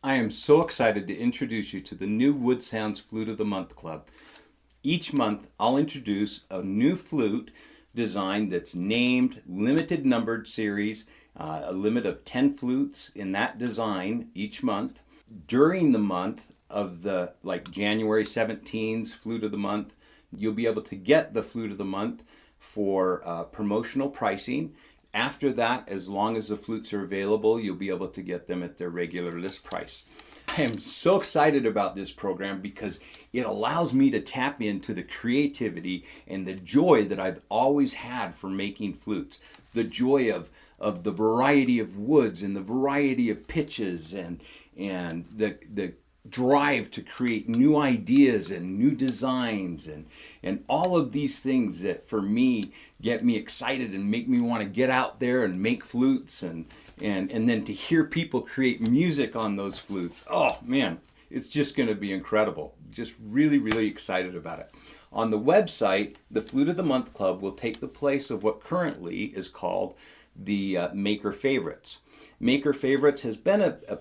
I am so excited to introduce you to the new Woodsounds Flute of the Month Club. Each month, I'll introduce a new flute design that's named, limited numbered series, a limit of 10 flutes in that design each month. During the month of the January 17's Flute of the Month, you'll be able to get the Flute of the Month for promotional pricing. After that, as long as the flutes are available, you'll be able to get them at their regular list price. I am so excited about this program because it allows me to tap into the creativity and the joy that I've always had for making flutes. The joy of the variety of woods and the variety of pitches and the drive to create new ideas and new designs and all of these things that for me get me excited and make me want to get out there and make flutes and then to hear people create music on those flutes. Oh man, it's just going to be incredible. Just really excited about it. On the website, the Flute of the Month Club will take the place of what currently is called the Maker Favorites. Maker Favorites has been a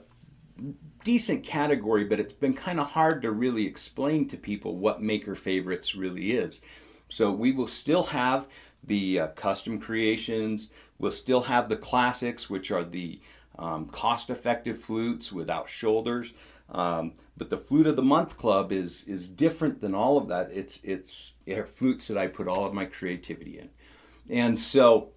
decent category, but it's been kind of hard to really explain to people what Maker Favorites really is. So we will still have the custom creations, we'll still have the classics, which are the cost-effective flutes without shoulders. But the Flute of the Month Club is different than all of that. It's flutes that I put all of my creativity in. And so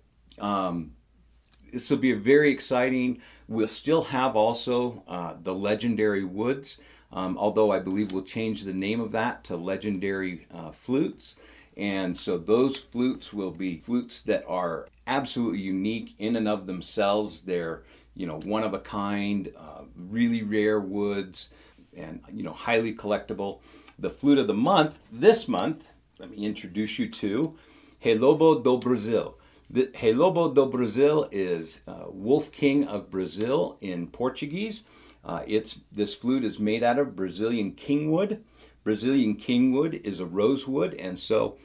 this will be a very exciting. We'll still have also the Legendary Woods, although I believe we'll change the name of that to Legendary Flutes. And so those flutes will be flutes that are absolutely unique in and of themselves. They're, one of a kind, really rare woods, and, highly collectible. The Flute of the Month, this month, let me introduce you to Lobo do Brasil. The Lobo do Brasil is Wolf King of Brazil in Portuguese. This flute is made out of Brazilian kingwood. Brazilian kingwood is a rosewood, and so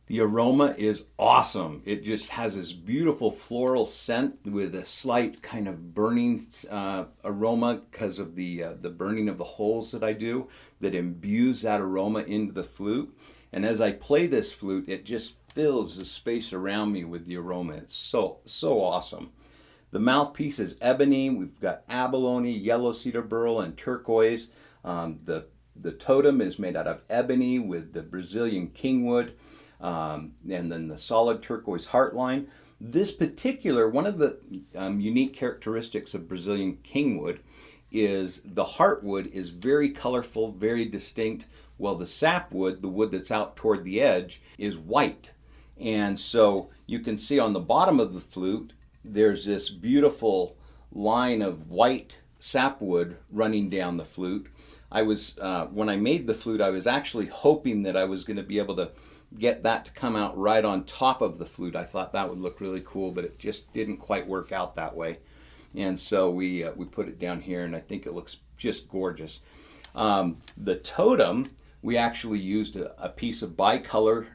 the aroma is awesome. It just has this beautiful floral scent with a slight kind of burning aroma because of the burning of the holes that I do that imbues that aroma into the flute. And as I play this flute, it just fills the space around me with the aroma. It's so awesome. The mouthpiece is ebony. We've got abalone, yellow cedar burl, and turquoise. The totem is made out of ebony with the Brazilian kingwood, and then the solid turquoise heartline. This particular, one of the unique characteristics of Brazilian kingwood is the heartwood is very colorful, very distinct, while the sapwood, the wood that's out toward the edge, is white. And so you can see on the bottom of the flute, there's this beautiful line of white sapwood running down the flute. When I made the flute, I was actually hoping that I was going to be able to get that to come out right on top of the flute. I thought that would look really cool, but it just didn't quite work out that way. And so we put it down here, and I think it looks just gorgeous. The totem, we actually used a piece of bicolor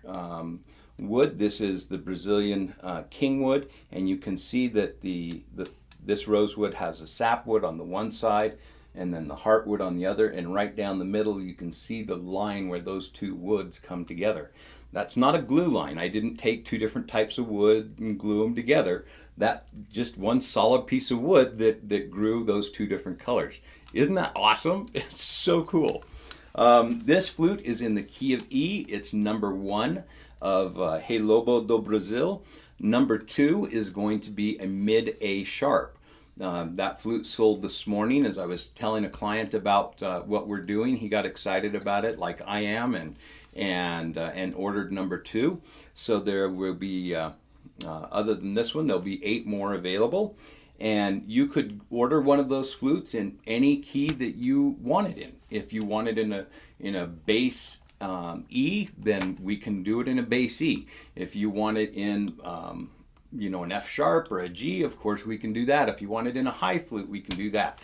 wood. This is the Brazilian kingwood, and you can see that this rosewood has a sapwood on the one side and then the heartwood on the other, and right down the middle you can see the line where those two woods come together. That's not a glue line. I didn't take two different types of wood and glue them together. That just one solid piece of wood that grew those two different colors. Isn't that awesome? It's so cool. This flute is in the key of E. It's number 1 of Lobo do Brasil. Number 2 is going to be a mid A sharp. That flute sold this morning as I was telling a client about what we're doing. He got excited about it like I am and ordered number 2. So there will be, other than this one, there'll be 8 more available. And you could order one of those flutes in any key that you want it in. If you want it in a bass E, then we can do it in a bass E. If you want it in an F sharp or a G, of course we can do that. If you want it in a high flute, we can do that.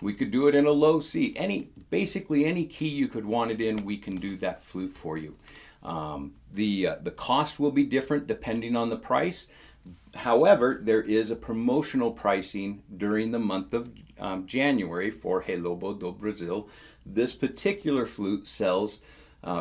We could do it in a low C. Basically any key you could want it in, we can do that flute for you. The cost will be different depending on the price. However, there is a promotional pricing during the month January for Lobo do Brasil. This particular flute sells,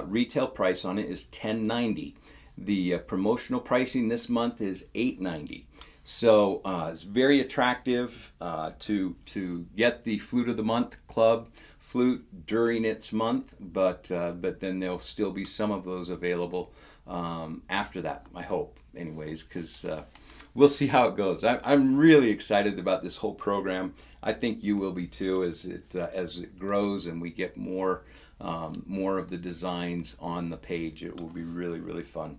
retail price on it is $10.90. The promotional pricing this month is $8.90. So it's very attractive to get the Flute of the Month Club flute during its month, but then there'll still be some of those available after that, I hope, anyways, because we'll see how it goes. I'm really excited about this whole program. I think you will be too, as it grows and we get more of the designs on the page. It will be really, really fun.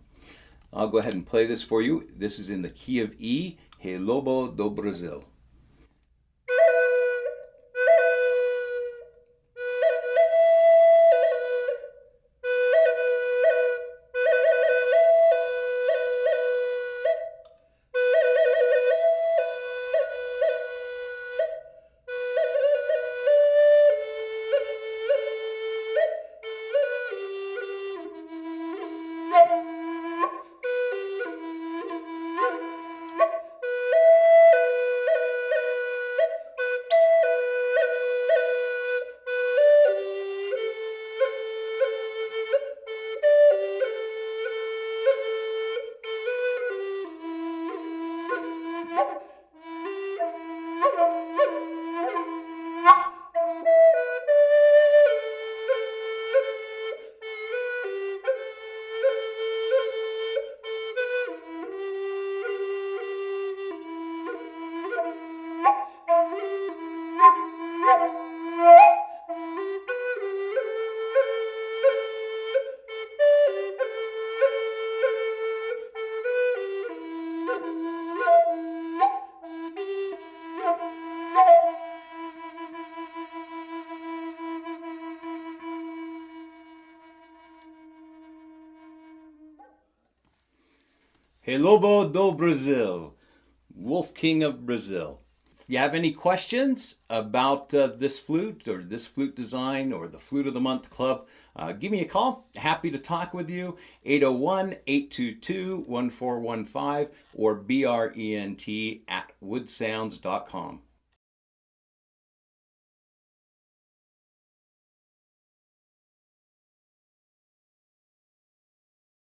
I'll go ahead and play this for you. This is in the key of E, Lobo do Brasil. Lobo do Brasil, Wolf King of Brazil. If you have any questions about this flute or this flute design or the Flute of the Month Club, give me a call. Happy to talk with you. 801-822-1415 or brent@woodsounds.com.